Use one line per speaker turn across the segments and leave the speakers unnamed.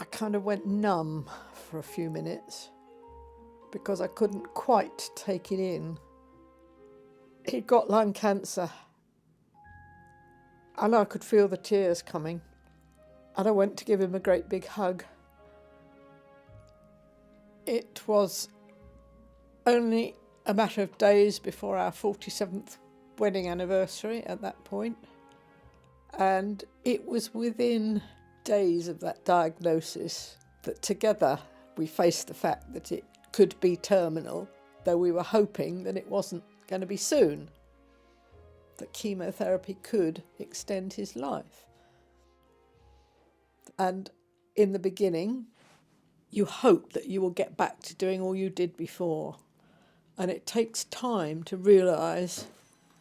I kind of went numb for a few minutes because I couldn't quite take it in. He'd got lung cancer and I could feel the tears coming, and I went to give him a great big hug. It was only a matter of days before our 47th wedding anniversary at that point, and it was within days of that diagnosis that together we faced the fact that it could be terminal, though we were hoping that it wasn't going to be soon, that chemotherapy could extend his life. And in the beginning, you hope that you will get back to doing all you did before. And it takes time to realise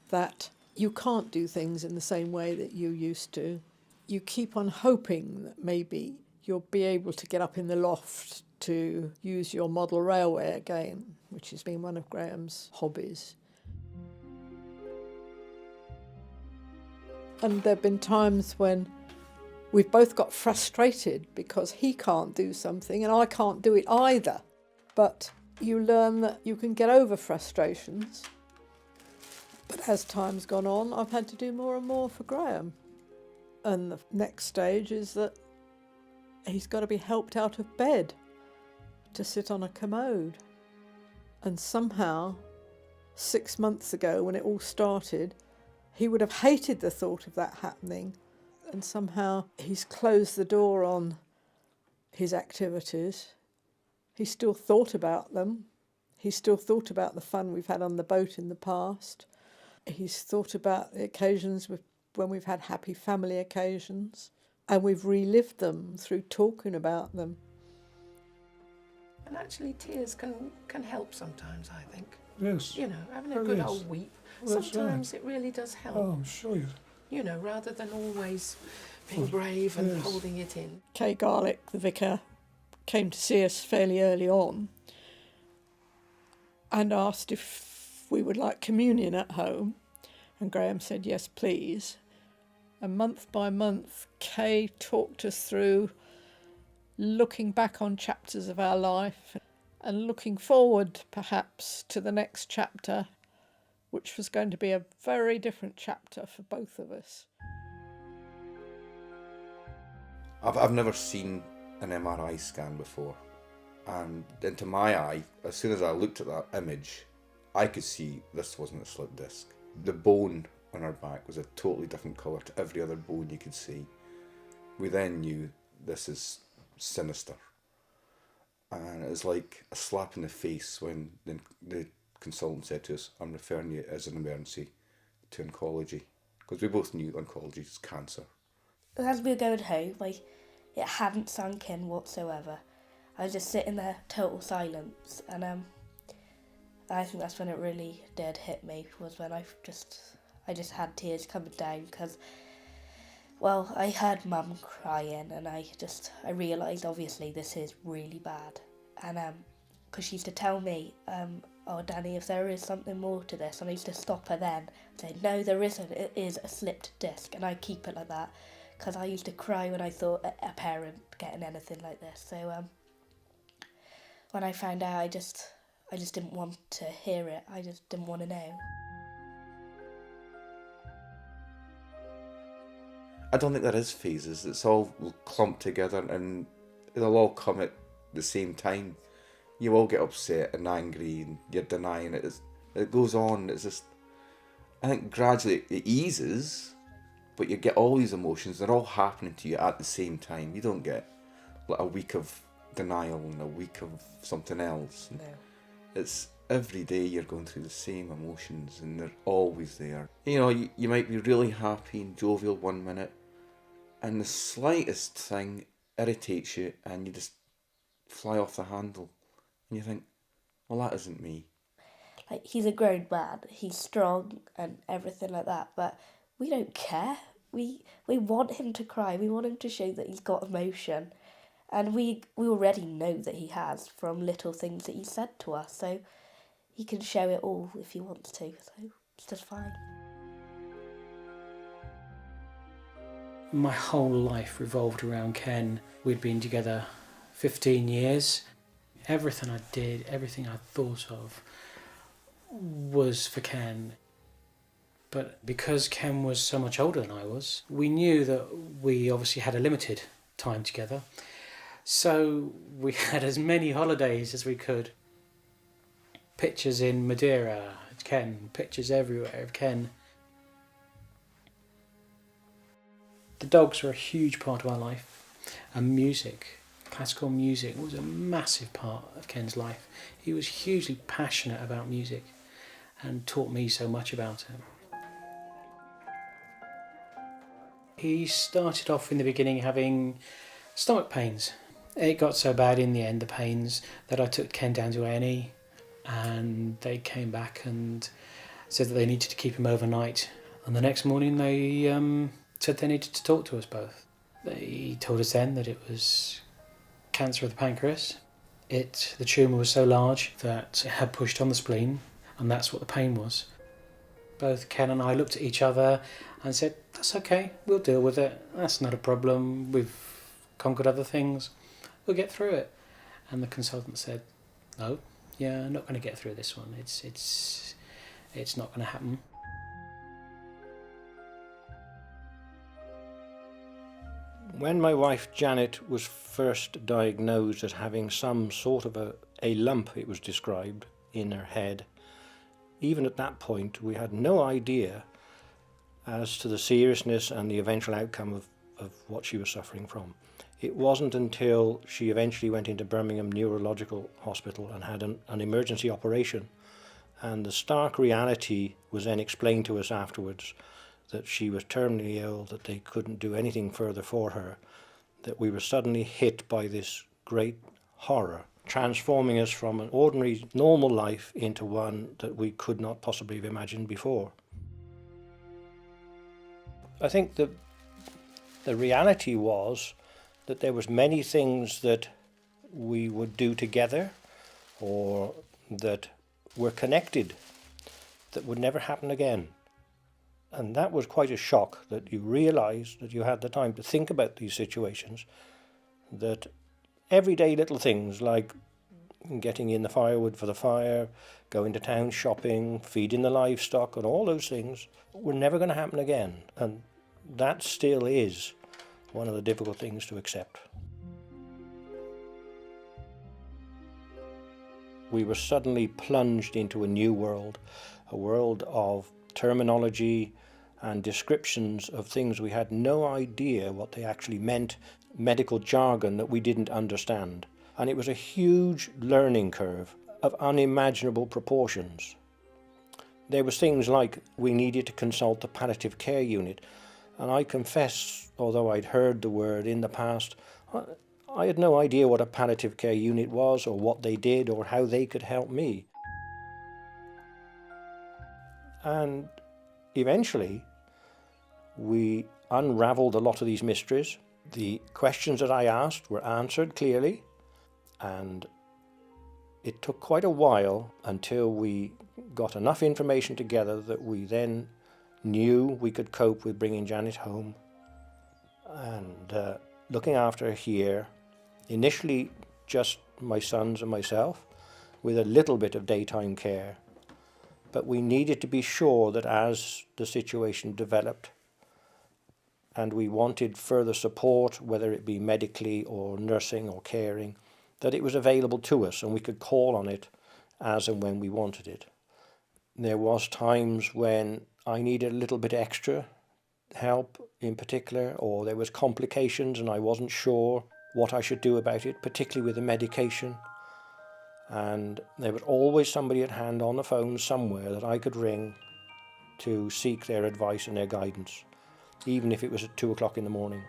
that you can't do things in the same way that you used to. You keep on hoping that maybe you'll be able to get up in the loft to use your model railway again, which has been one of Graham's hobbies. And there have been times when we've both got frustrated because he can't do something and I can't do it either. But you learn that you can get over frustrations. But as time's gone on, I've had to do more and more for Graham. And the next stage is that he's got to be helped out of bed to sit on a commode. And somehow, 6 months ago when it all started, he would have hated the thought of that happening. And somehow he's closed the door on his activities. He still thought about them. He still thought about the fun we've had on the boat in the past. He's thought about the occasions when we've had happy family occasions, and we've relived them through talking about them.
And actually tears can help sometimes, I think.
Yes.
You know, having a good old weep.
Well,
sometimes it really does help.
Oh, I'm sure you.
You know, rather than always being brave and holding it in.
Kay Garlick, the vicar, came to see us fairly early on and asked if we would like communion at home. And Graham said, yes, please. And month by month, Kay talked us through looking back on chapters of our life and looking forward, perhaps, to the next chapter, which was going to be a very different chapter for both of us.
I've never seen an MRI scan before, and into my eye, as soon as I looked at that image, I could see this wasn't a slip disc. The bone on her back was a totally different colour to every other bone you could see. We then knew this is sinister, and it was like a slap in the face when the consultant said to us, I'm referring you as an emergency to oncology, because we both knew oncology is cancer.
As we were going home, it hadn't sunk in whatsoever. I was just sitting there, total silence, and I think that's when it really did hit me, was when I just had tears coming down, because, well, I heard Mum crying, and I realised, obviously, this is really bad, and because she used to tell me, oh, Danny, if there is something more to this, and I used to stop her then, say, no, there isn't, it is a slipped disc, and I keep it like that, because I used to cry when I thought a parent getting anything like this. So when I found out, I just didn't want to hear it. I just didn't want to know.
I don't think there is phases. It's all clumped together and it'll all come at the same time. You all get upset and angry and you're denying it. It goes on. It's just, I think gradually it eases, but you get all these emotions. They're all happening to you at the same time. You don't get like a week of denial and a week of something else.
No.
It's every day you're going through the same emotions and they're always there. You know, you might be really happy and jovial one minute and the slightest thing irritates you and you just fly off the handle and you think, well, that isn't me.
Like, he's a grown man, he's strong and everything like that, but we don't care. We want him to cry, we want him to show that he's got emotion. And we already know that he has from little things that he said to us, so he can show it all if he wants to, so it's just fine.
My whole life revolved around Ken. We'd been together 15 years. Everything I did, everything I thought of was for Ken. But because Ken was so much older than I was, we knew that we obviously had a limited time together. So we had as many holidays as we could. Pictures in Madeira, Ken, pictures everywhere of Ken. The dogs were a huge part of our life, and music, classical music, was a massive part of Ken's life. He was hugely passionate about music and taught me so much about it. He started off in the beginning having stomach pains. It got so bad in the end, the pains, that I took Ken down to A&E, and they came back and said that they needed to keep him overnight. And the next morning they said they needed to talk to us both. They told us then that it was cancer of the pancreas. The tumour was so large that it had pushed on the spleen, and that's what the pain was. Both Ken and I looked at each other and said, that's okay, we'll deal with it. That's not a problem. We've conquered other things. We'll get through it. And the consultant said, no, yeah, I'm not going to get through this one. It's not going to happen.
When my wife Janet was first diagnosed as having some sort of a lump, it was described, in her head, even at that point we had no idea as to the seriousness and the eventual outcome of what she was suffering from. It wasn't until she eventually went into Birmingham Neurological Hospital and had an emergency operation, and the stark reality was then explained to us afterwards that she was terminally ill, that they couldn't do anything further for her, that we were suddenly hit by this great horror, transforming us from an ordinary, normal life into one that we could not possibly have imagined before. I think the reality was that there was many things that we would do together or that were connected that would never happen again. And that was quite a shock, that you realised that you had the time to think about these situations, that everyday little things like getting in the firewood for the fire, going to town shopping, feeding the livestock, and all those things were never going to happen again. And that still is one of the difficult things to accept. We were suddenly plunged into a new world, a world of terminology and descriptions of things we had no idea what they actually meant, medical jargon that we didn't understand. And it was a huge learning curve of unimaginable proportions. There was things like we needed to consult the palliative care unit, and I confess, although I'd heard the word in the past, I had no idea what a palliative care unit was or what they did or how they could help me. And eventually we unravelled a lot of these mysteries. The questions that I asked were answered clearly, and it took quite a while until we got enough information together that we then knew we could cope with bringing Janet home and looking after her here. Initially just my sons and myself, with a little bit of daytime care. But we needed to be sure that as the situation developed and we wanted further support, whether it be medically or nursing or caring, that it was available to us and we could call on it as and when we wanted it. There was times when I needed a little bit extra help in particular, or there was complications and I wasn't sure what I should do about it, particularly with the medication. And there was always somebody at hand on the phone somewhere that I could ring to seek their advice and their guidance, even if it was at 2 o'clock in the morning.